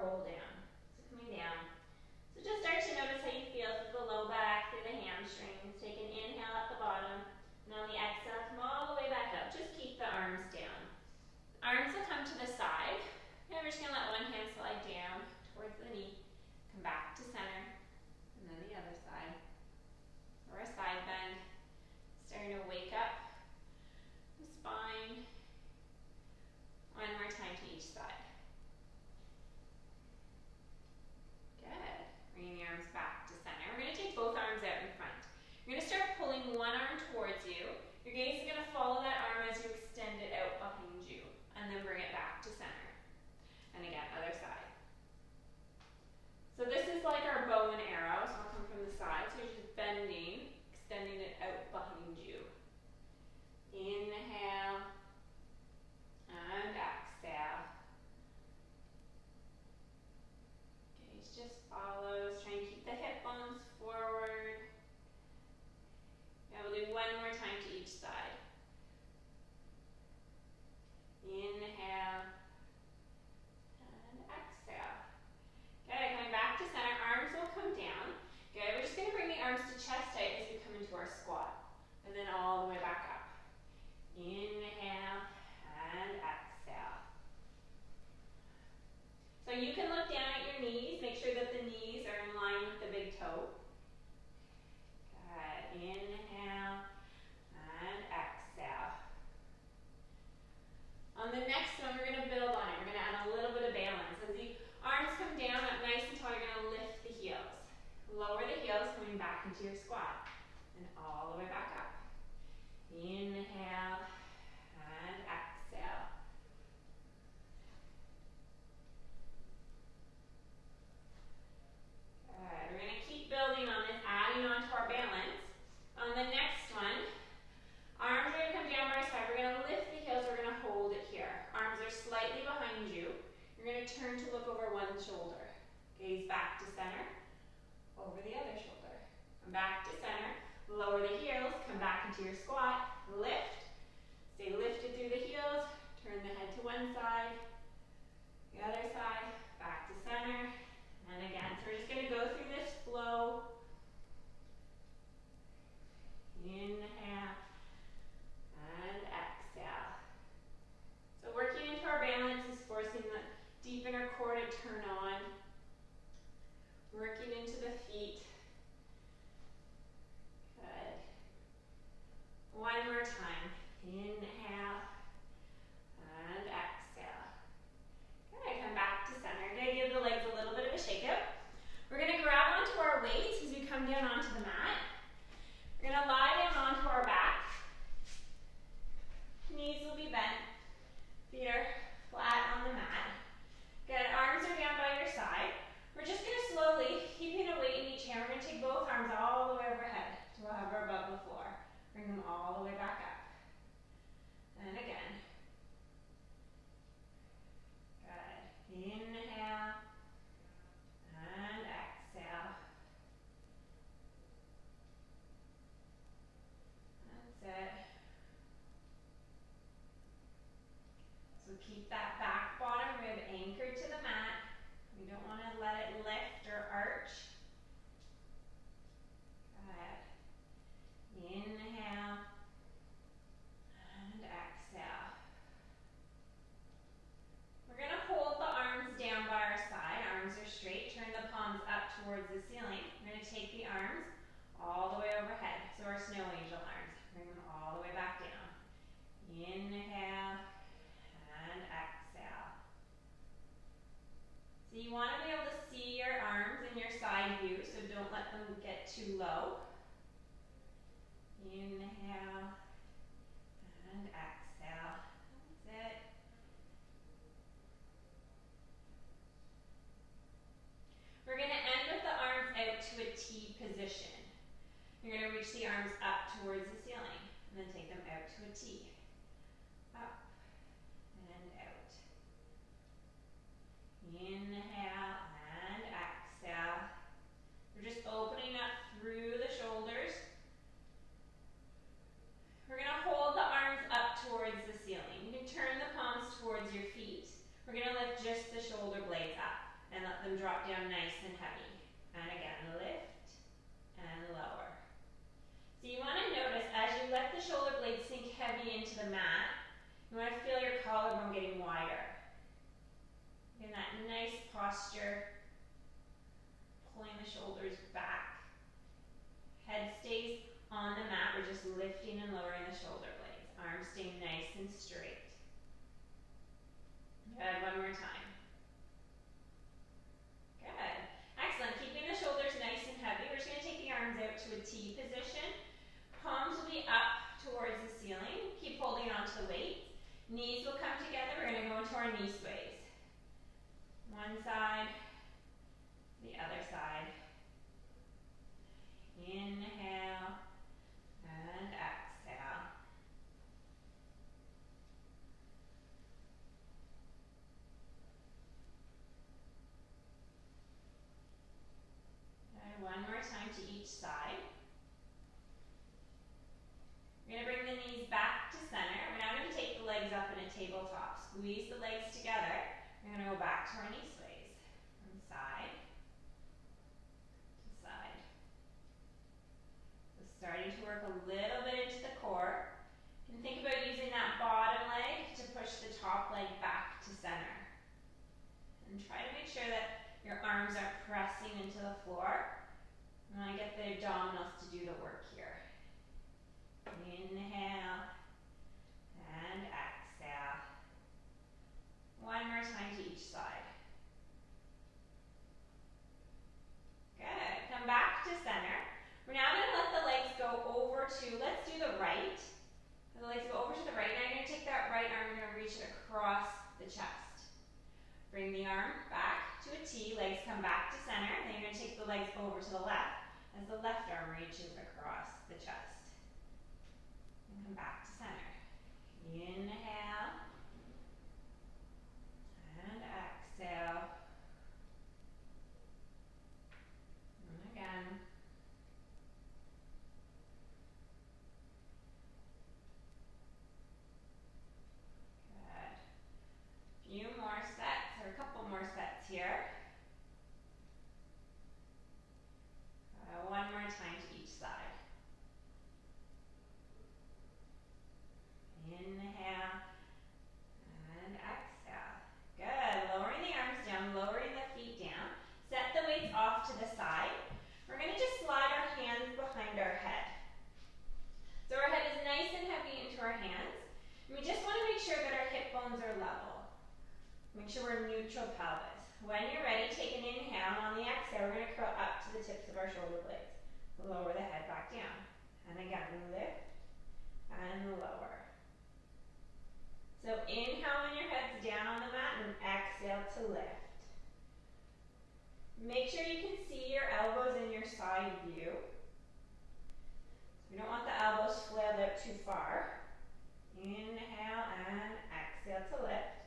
roll down. So coming down. So just start to notice how you feel through the low back, through the hamstrings. Take an inhale at the bottom, and on the exhale, come all the way back up. Just keep the arms down. Arms will come to the side. And we're just going to let one hand slide down towards the knee. Come back to center, and then the other side. Or a side bend. Starting to wake up the spine. One more time to each side. Good. Bringing the arms back to center. We're going to take both arms out in front. You're going to start pulling one arm towards you. Your gaze is going to follow that arm as you extend it out behind you. And then bring it back to center. And again, other side. So this is like our bow and arrow. So I'll come from the side. So you're just bending, extending it out behind you. Inhale. And exhale. Gaze just follows. Try and keep the hip bones forward. Now we'll do one more time to each side. Inhale. And exhale. Good, coming back to center. Arms will come down. Good, we're just going to bring the arms to chest height as we come into our squat. And then all the way back up. Inhale. And exhale. So you can look down at your knees. Make sure that the knees are in line with the big toe. Good. Inhale. And exhale. On the next one, we're going to build on it. We're going to add a little bit of balance. As the arms come down up nice and tall, you're going to lift the heels. Lower the heels, coming back into your squat. And all the way back up. Inhale. And exhale. Good. We're going to keep building on this, adding on to our balance. On the next one, arms are going to come down by our side. We're going to lift the heels. We're going to hold it here. Arms are slightly behind you. You're going to turn to look over one shoulder. Gaze back to center. Over the other shoulder. Come back to center. Lower the heels. Come back into your squat. Lift. Stay lifted through the heels. Turn the head to one side. The other side. Back to center. And again. So we're just going to go through this flow. Inhale. And exhale. So working into our balance is forcing the deep inner core to turn on. Working into the feet. Good. One more time. Inhale. And exhale. Good. Come back to center. Good. Give the legs a little bit of a shake out. We're going to grab onto our weights as we come down onto the mat. We're going to lie down onto our back. Knees will be bent. Feet are flat on the mat. Good. Arms are down by your side. We're just going to slowly, keeping a weight in each hand, we're going to take both arms all the way overhead to hover above the floor. Bring them all the way back up. And again. Good. Inhale. And exhale. That's it. So keep that back bottom rib anchored to the mat. We don't want to let it lift or arch. Good. Inhale. And exhale. We're going to hold the arms down by our side. Arms are straight. Turn the palms up towards the ceiling. We're going to take the arms all the way overhead. So our snow angel arms. Bring them all the way back down. Inhale. And exhale. So you want to be able to see your arms in your side view, so don't let them get too low. Inhale. And exhale. That's it. We're going to end with the arms out to a T position. You're going to reach the arms up towards the ceiling, and then take them out to a T. Up and out. Inhale and exhale. We're just opening up through the shoulders. We're going to hold the arms up towards the ceiling. You can turn the palms towards your feet. We're going to lift just the shoulder blades up and posture, pulling the shoulders back. Head stays on the mat, we're just lifting and lowering the shoulder blades. Arms stay nice and straight. Good, one more time. Good. Excellent. Keeping the shoulders nice and heavy. We're just going to take the arms out to a T position. Palms will be up towards the ceiling. Keep holding on to the weights. Knees will come together. We're going to go into our knee sways. One side, the other side. Inhale and exhale. And one more time to each side. We're going to bring the knees back to center. We're now going to take the legs up in a tabletop. Squeeze the legs together. We're going to go back to our knee sways. From side to side. So starting to work a little bit into the core. And think about using that bottom leg to push the top leg back to center. And try to make sure that your arms are pressing into the floor. You want to get the abdominals to do the work here. Inhale and exhale. One more time to each side. Good. Come back to center. We're now going to let the legs go over to, let's do the right. The legs go over to the right. Now you're going to take that right arm, you're going to reach it across the chest. Bring the arm back to a T, legs come back to center. Then you're going to take the legs over to the left as the left arm reaches across the chest. And come back to center. Inhale and exhale. And again. Good. Few more sets, or a couple more sets here. One more time to each side. Inhale and exhale. Good. Lowering the arms down, lowering the feet down. Set the weights off to the side. We're going to just slide our hands behind our head. So our head is nice and heavy into our hands. And we just want to make sure that our hip bones are level. Make sure we're neutral pelvis. When you're ready, take an inhale, and on the exhale, we're going to curl up to the tips of our shoulder blades. Lower the head back down. And again, lift and lower. So inhale when your head's down on the mat, and exhale to lift. Make sure you can see your elbows in your side view. We don't want the elbows flailed out too far. Inhale and exhale to lift.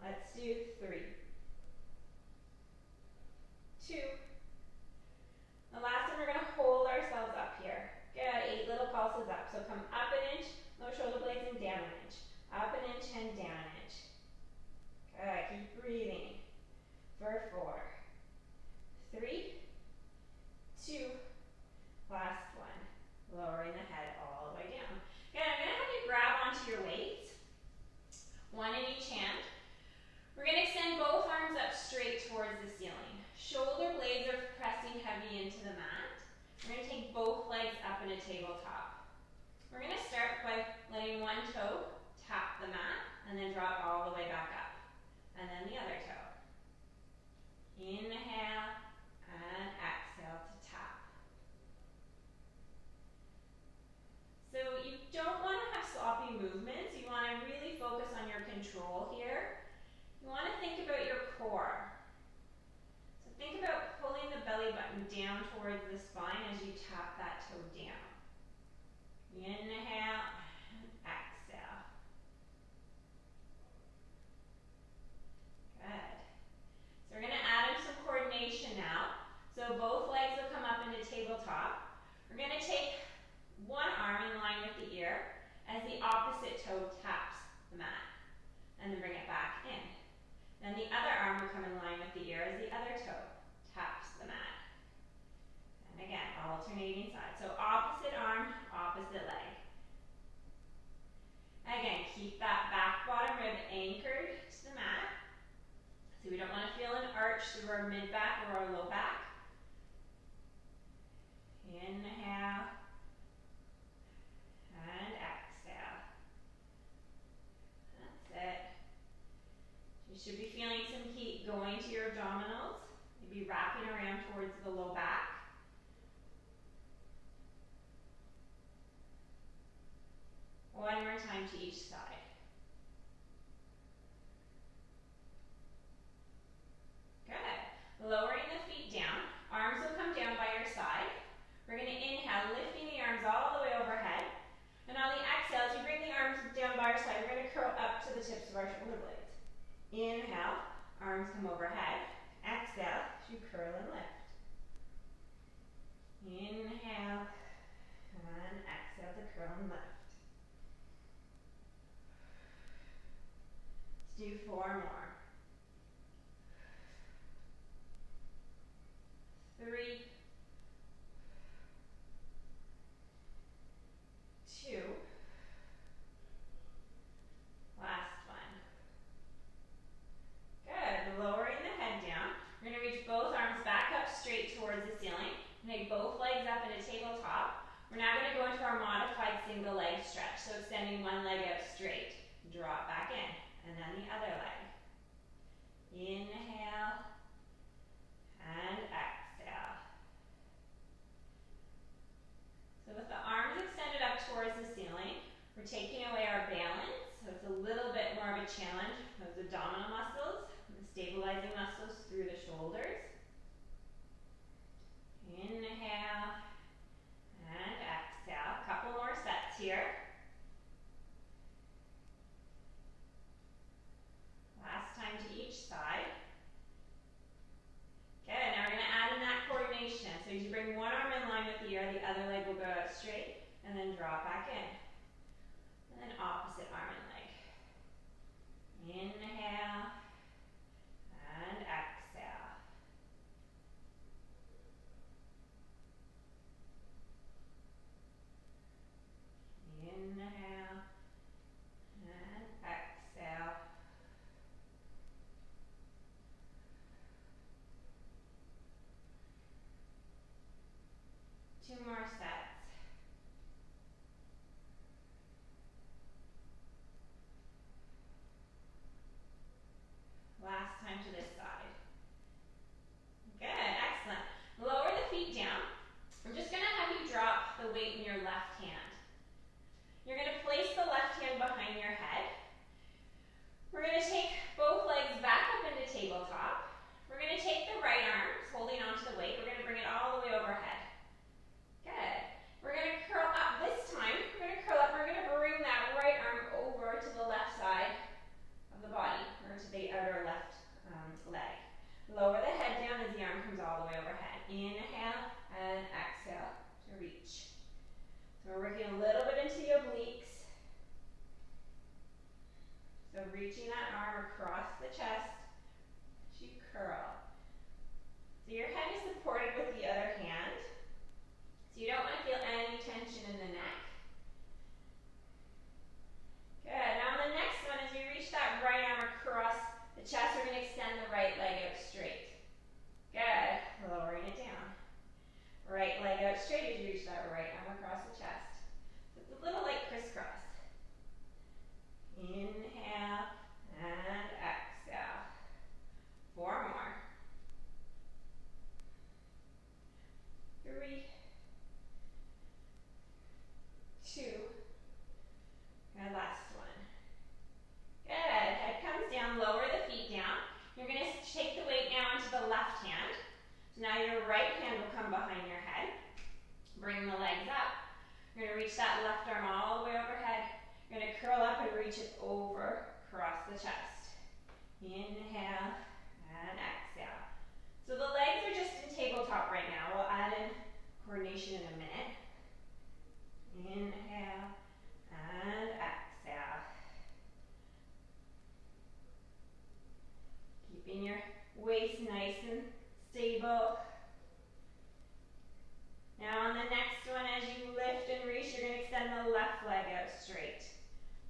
Let's do 3, 2. The last one, we're going to hold ourselves up here. Good, 8 little pulses up. So come up an inch, lower shoulder blades, and down an inch. Up an inch and down an inch. Good, keep breathing. For 4, 3, 2. Last one. Lowering the head all the way down. Good, I'm going to have you grab onto your weights. One in each hand. We're going to extend both arms up straight towards the ceiling. Shoulder blades are pressing heavy into the mat. We're going to take both legs up in a tabletop. We're going to start by letting one toe tap the mat and then drop all the way back up. And then the other toe. Inhale and exhale to tap. So you don't want to have sloppy movements. You want to really focus on your control here. You want to think about your core. So think about pulling the belly button down towards the spine as you tap that toe down. Inhale and exhale. Good. So we're going to add in some coordination now. So both legs will come up into tabletop. We're going to take one arm in line with the ear as the opposite toe taps the mat. And then bring it back in. Then the other arm will come in line with the ear as the other toe taps the mat. And again, alternating sides. So opposite arm, opposite leg. arch through our mid back or our low back. Inhale and exhale. That's it. You should be feeling some heat going to your abdominals. Maybe wrapping around towards the low back. One more time to each side. Good. Lowering the feet down. Arms will come down by your side. We're going to inhale, lifting the arms all the way overhead. And on the exhale, as you bring the arms down by your side, we're going to curl up to the tips of our shoulder blades. Inhale, arms come overhead. Exhale, you curl and lift. Inhale, and exhale to curl and lift. Let's do 4 more. 3, 2, last one. Good, lowering the head down. We're going to reach both arms back up straight towards the ceiling. Make both legs up into tabletop. We're now going to go into our modified single leg stretch. So extending one leg out straight. Drop back in. And then the other leg. Inhale. And exhale. So with the arms extended up towards the ceiling, we're taking away our balance. So it's a little bit more of a challenge. Those abdominal muscles, and the stabilizing muscles through the shoulders. Inhale and exhale. A couple more sets here. Last time to each side. Good, now we're going to add in that coordination. So as you bring one arm in line with the ear, the other leg will go out straight and then drop back in. And then opposite arm and leg. Inhale and exhale. Inhale and exhale. Two more sets. Last time to this side. Good, excellent. Lower the feet down. I'm just going to have you drop the weight in your left hand. You're going to place the left hand behind your head. We're going to take both legs back up into tabletop. We're going to take the right arms, holding onto the weight. We're going to bring it all the way overhead. Good. We're going to curl up this time. We're going to curl up. We're going to bring that right arm over to the left side of the body, or to the outer left leg. Lower the head down as the arm comes all the way overhead. Inhale and exhale to reach. So we're working a little bit into the obliques. So reaching that arm across the chest as you curl. So your head is supported with the other hand. So you don't want to feel any tension in the neck. Good. Now on the next one, as you reach that right arm across the chest, we're going to extend the right leg out straight. Good. Lowering it down. Right leg out straight as you reach that right arm across the chest. So it's a little like crisscross. Inhale and exhale. 4 more. 3, 2, and last one. Good. Head comes down, lower the feet down. You're going to take the weight now into the left hand. So now your right hand will come behind your head. Bring the legs up. You're going to reach that left arm all the way overhead. You're going to curl up and reach it over across the chest. Inhale and exhale. So the legs are just in tabletop right now. We'll add in coordination in a minute. Inhale and exhale. Keeping your waist nice and stable. Now on the next one, as you lift and reach, you're going to extend the left leg out straight.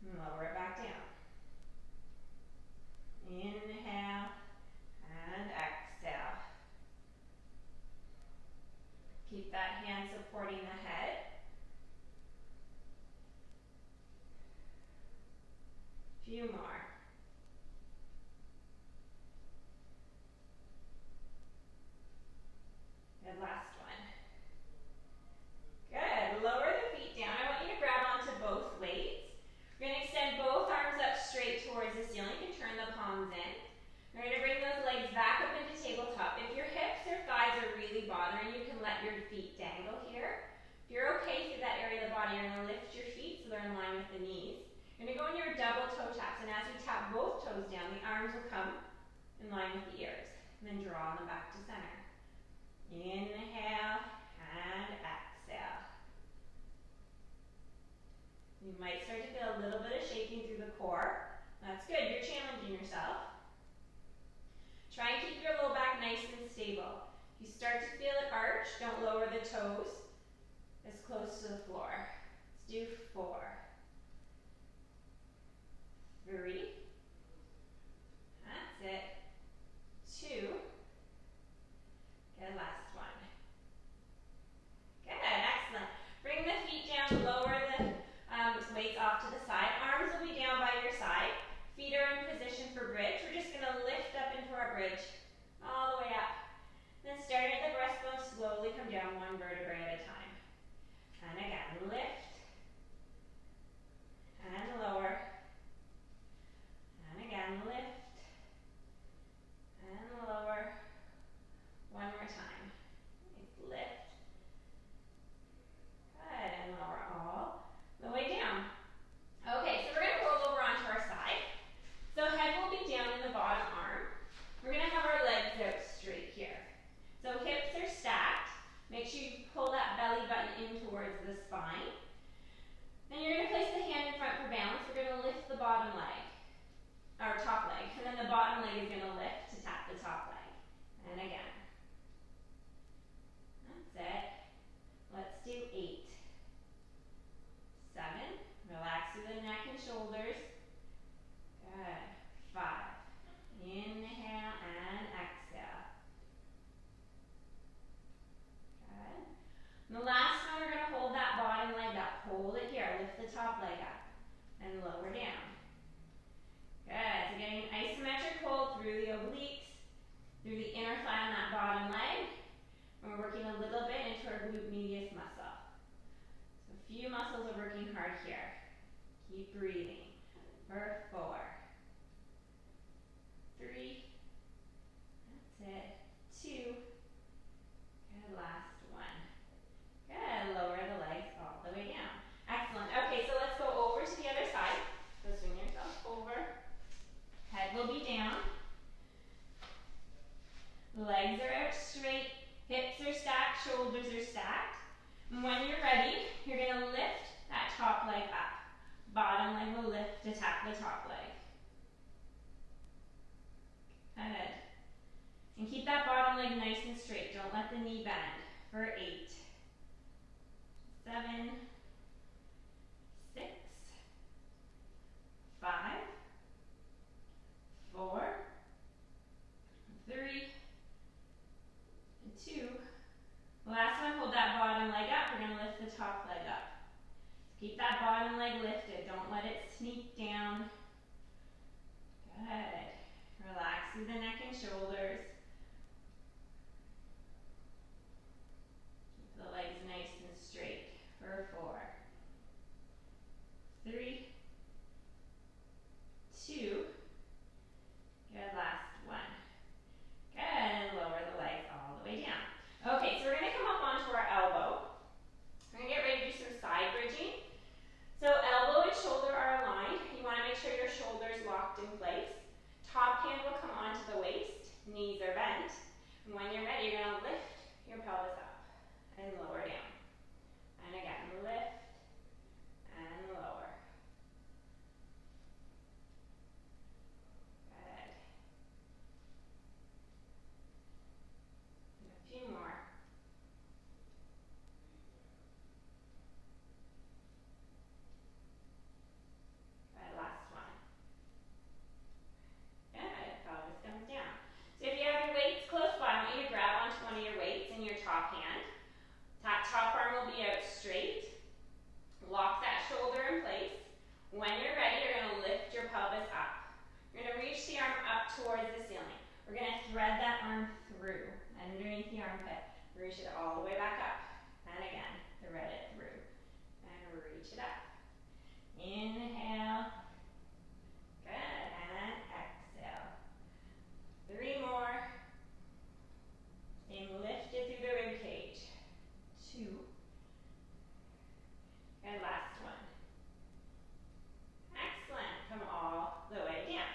And lower it back down. Inhale and exhale. tap both toes down, the arms will come in line with the ears. And then draw them back to center. Inhale and exhale. You might start to feel a little bit of shaking through the core. That's good, you're challenging yourself. Try and keep your low back nice and stable. If you start to feel it arch, don't lower the toes as close to the floor. Let's do 4, 3, that's it, 2, good, last one. Good, excellent. Bring the feet down, lower the weights off to the side. Arms will be down by your side. Feet are in position for bridge. We're just going to lift up into our bridge, all the way up. Then starting at the breastbone, slowly come down one vertebrae at a time. And again, lift, and lower, and again, lift, and lower. One more time. Lift, good, and lower all the way down. Okay, so we're going to roll over onto our side. So head will be down in the bottom arm. We're going to have our legs out straight here. So hips are stacked. Make sure you pull that belly button in towards the spine. Then you're going to place the hand in front for balance. We're going to lift the bottom leg, or top leg. And then the bottom leg is going to lift to tap the top leg. And again. That's it. Let's do 8, 7. Relax through the neck and shoulders. Good. 5. Inhale and exhale. Good. And the last one, we're going to hold that bottom leg up. Hold it here. Lift the top leg up and lower down. Good. So getting an isometric hold through the obliques, through the inner thigh on that bottom leg. And we're working a little bit into our glute medius muscle. So a few muscles are working hard here. Keep breathing. For 4, 3, that's it, 2, good, last one. Good, lower the legs all the way down. Excellent. Okay, so let's go over to the other side. So swing yourself over. Head will be down. Legs are out straight. Hips are stacked. Shoulders are stacked. And when you're ready, you're going to lift that top leg up. Bottom leg will lift to tap the top leg. Good. And keep that bottom leg nice and straight. Don't let the knee bend. For 8, 7, 6, 5, 4, 3, and 2. Last one, hold that bottom leg up. We're going to lift the top leg up. Keep that bottom leg lifted. Don't let it sneak down. Good. Relax through the neck and shoulders. Keep the legs nice and straight. For 4, 3, 2. Good, last one. Good, and lower the legs all the way down. Okay, so we're going to come up onto our elbow. We're going to get ready to do some side bridging. So elbow and shoulder are aligned. You want to make sure your shoulders locked in place. Top hand will come onto the waist. Knees are bent. And when you're ready, you're going to lift your pelvis up and lower down. And again, lift and lower. Good. And a few more. Good, last one. Good, pelvis comes down. So if you have your weights close by, I want you to grab onto one of your weights in your top hand. That top arm will be out straight. Lock that shoulder in place. When you're ready, you're going to lift your pelvis up. You're going to reach the arm up towards the ceiling. We're going to thread that arm through underneath the armpit. Reach it all the way back up. And again, thread it through. And reach it up. Inhale. Good. And exhale. 3 more. And lift it through the rib cage. 2. And last one. Excellent. Come all the way down.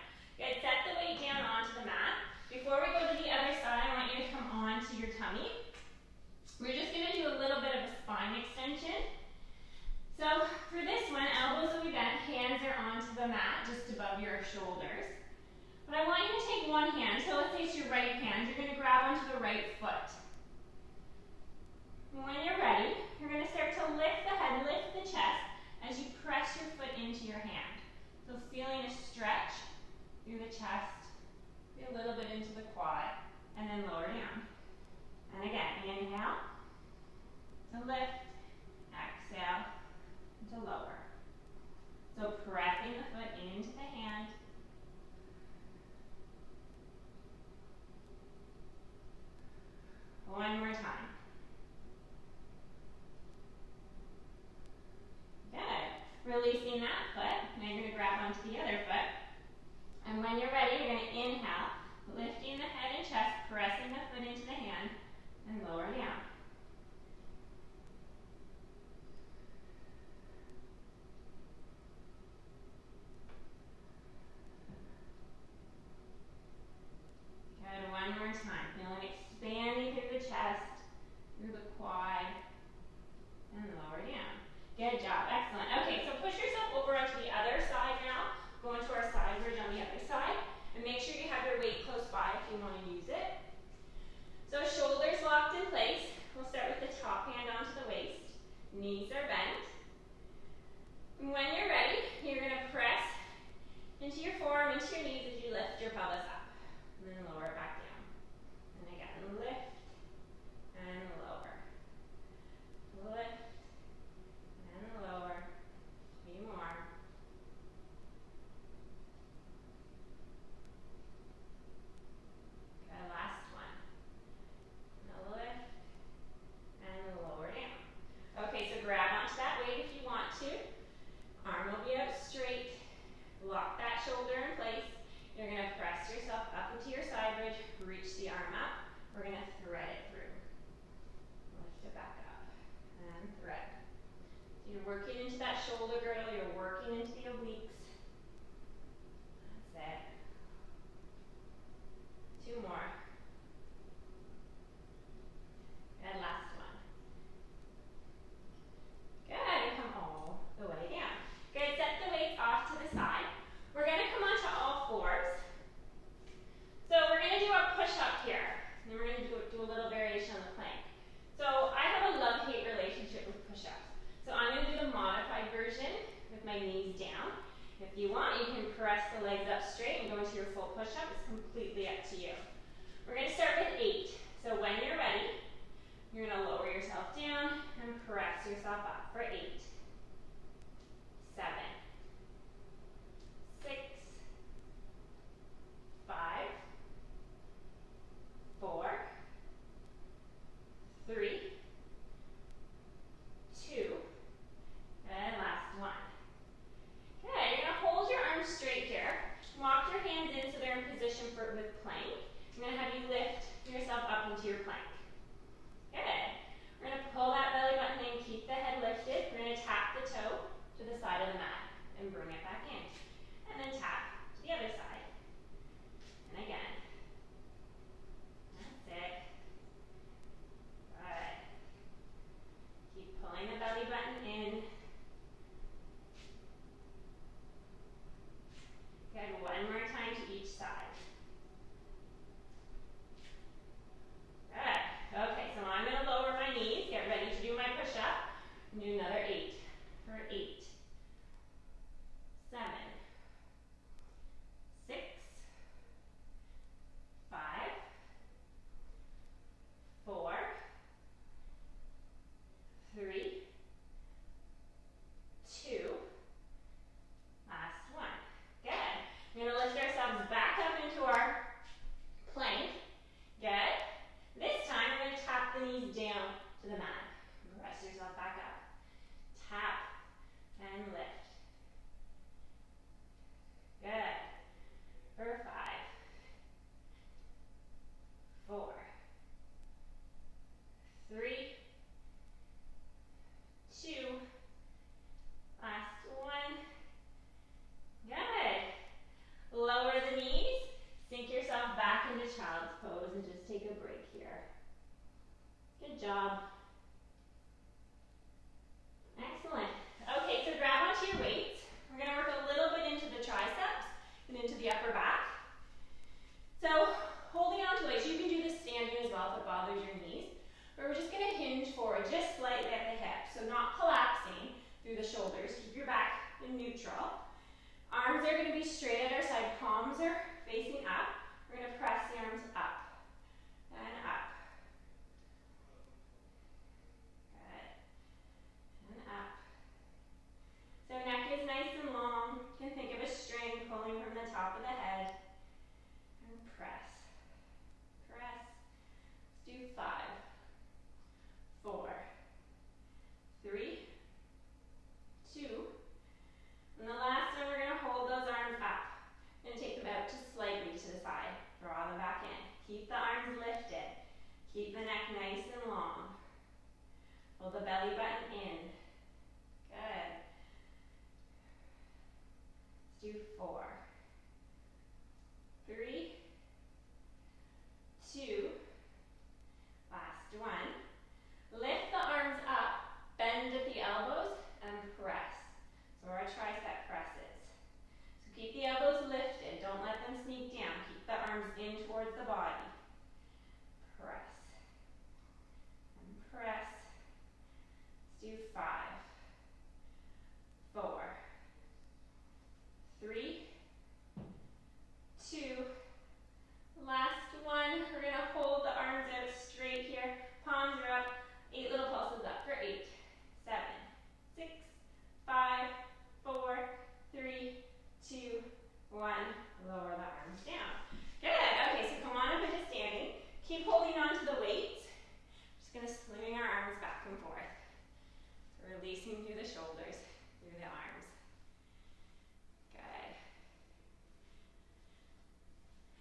right foot. When you're ready, you're going to start to lift the head, lift the chest as you press your foot into your hand. So feeling a stretch through the chest, a little bit into the quad, and then lower down. And again, inhale to lift, exhale to lower. So pressing the foot into the hand. One more time. Good. Releasing that foot. Now you're going to grab onto the other foot. And when you're ready, you're going to inhale, lifting the head and chest, pressing the foot into the hand, and lower down. Good. One more time. Feeling expanding through the chest, through the quad, and lower down. Good job. Excellent. Okay, so push yourself over onto the other side now. Go into our side bridge on the other side. And make sure you have your weight close by if you want to use it. So shoulders locked in place. We'll start with the top hand onto the waist. Knees are bent. And when you're ready, you're going to press into your forearm, into your knees as you lift your pelvis up. And then lower it back down. And again, lift and lower. Lift and lower. 2 more. Good, last one. Now lift and lower down. Okay, so grab onto that weight if you want to. Arm will be out straight. Lock that shoulder in place. You're going to press yourself up into your side bridge. Reach the arm up. We're going to thread it through. Lift it back up. And thread. So you're working into that shoulder girdle. You're working into the obliques. That's it. 2 more. And last one. Good. Come all the way down. Good. Set the weights off to the side. We're going to come onto all fours. So we're going to do our push-up here. And then we're going to do a little variation on the plank. So I have a love-hate relationship with push-ups. So I'm going to do the modified version with my knees down. If you want, you can press the legs up straight and go into your full push-up. It's completely up to you. We're going to start with 8. So when you're ready, you're going to lower yourself down and press yourself up for 8, 7, 6, 5, 4, 3, 2, and last one. Good. You're going to hold your arms straight here. Walk your hands in so they're in position with plank. I'm going to have you lift yourself up into your plank. Good. We're going to pull that belly button in, keep the head lifted. We're going to tap the toe to the side of the mat and bring it back in. And then tap to the other side. And again. That's it. Good. Keep pulling the belly button in. Good. One more time to each side. Good. Okay, so I'm going to lower my knees. Get ready to do my push-up. Do another 8 for 8, 7, 6, 5, 4, 3, 2, last one. Good. We're going to lift ourselves back up into our plank. Good. This time we're going to tap the knees down to the mat. Press yourself back up. Tap and lift. Good. For 5, 4, 3, 2, last one. Good. Lower the knees. Sink yourself back into child's pose and just take a break here. Good job. Excellent. Okay, so grab onto your weights. We're going to work a little bit into the triceps and into the upper back. So holding onto weights, you can do this standing as well. well if it bothers your knees. But we're just going to hinge forward just slightly at the hip, so not collapsing through the shoulders. Keep your back in neutral. Arms are going to be straight at our side. Palms are facing up. We're going to press the arms up and up. Good. And up. So neck is nice and long. You can think of a string pulling from the top of the head. And press. Press. Let's do 5, 4, 3, 2. And the last one, we're going to hold those arms up. We're going to take them out just slightly to the side. Draw them back in. Keep the arms lifted. Keep the neck nice and long. Pull the belly button in. Good. Let's do 4, 3, 2. Last one. Lift the arms up. Bend at the elbows and press. So our tricep presses. So keep the elbows lifted. Don't let them sneak down. Keep the arms in towards the body. Press. And press. Let's do 5, 4, 3, 2. Last one. We're going to hold the arms out straight here. Palms are up. 8 little pulses up for 8, 7, 6, 5, 4, 3, 2, 1. Lower the arms down. Good. Okay, so come on up into standing. Keep holding on to the weights. Just going to swing our arms back and forth. Releasing through the shoulders, through the arms. Good.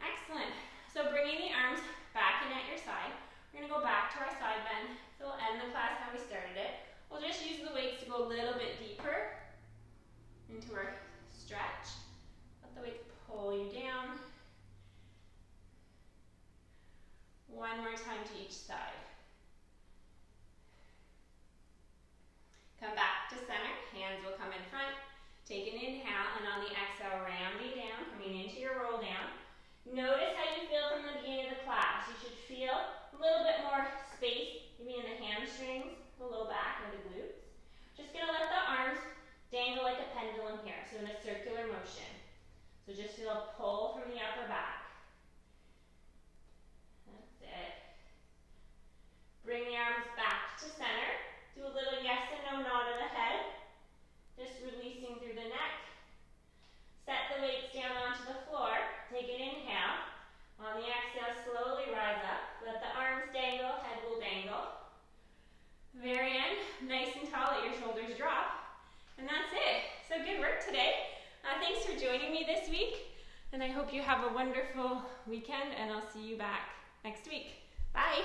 Excellent. So bringing the arms back in at your side. We're going to go back to our side bend. So we'll end the class how we started it. We'll just use the weights to go a little bit deeper into our stretch. Let the weights pull you down. One more time to each side. Come back to center. Hands will come in front. Take an inhale, and on the exhale, rounding down, coming into your roll down. Notice how you feel from the beginning of the class. You should feel a little bit more space, maybe in the hamstrings, the low back, or the glutes. Just going to let the arms dangle like a pendulum here, so in a circular motion. So just feel a pull from the upper back. That's it. Bring the arms back to center. Do a little yes and no nod of the head. Just releasing through the neck. Set the weights down onto the floor. Take an inhale. On the exhale, slowly rise up. Let the arms dangle, head will dangle. Very end, nice and tall, let your shoulders drop. And that's it. So good work today. Thanks for joining me this week. And I hope you have a wonderful weekend, and I'll see you back next week. Bye.